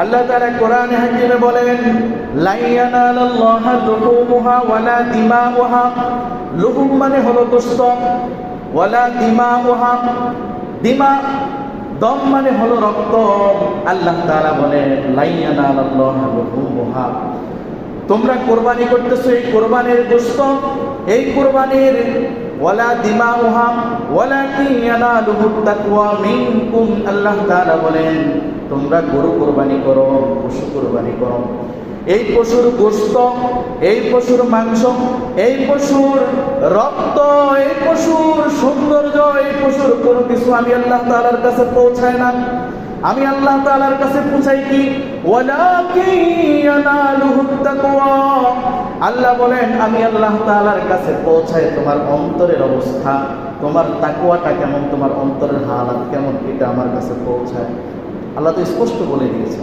আল্লাহ তাআলা কোরআনে হাকিমে বলেন, লা ইয়ানালাল্লাহা লুহুমুহা ওয়ালা দিমাউহা। লুহুম মানে হলো গোশত, ওয়ালা দিমাউহা, দিমা দম মানে হলো রক্ত। আল্লাহ তাআলা বলেন, লা ইয়ানালাল্লাহা লুহুমুহা, তোমরা কোরবানি করতেছো এই কোরবানির গোশত, এই কোরবানির ওয়ালা দিমাউহা ওয়ালাকিন ইয়ানালুহুত তাকওয়া মিনকুম। আল্লাহ তাআলা বলেন, তোমরা গরু কোরবানি করো, পশু কোরবানি করো, এই পশুর গোশত, এই পশুর মাংস, এই পশুর রক্ত, এই পশুর সৌন্দর্য, এই পশুর কোনো কিছু আমি আল্লাহ তাআলার কাছে পৌঁছায় না। আমি আল্লাহ তাআলার কাছে পৌঁছাই কি? ওয়ালাকিন ইয়ানালুহুত তাকওয়া। আল্লাহ বলেন, আমি আল্লাহ তাআলার কাছে পৌঁছাই তোমার অন্তরের অবস্থা, তোমার তাকওয়াটা কেমন, তোমার অন্তরের হালাত কেমন, এটা আমার কাছে পৌঁছায়। আল্লাহ তো স্পষ্ট বলে দিয়েছে।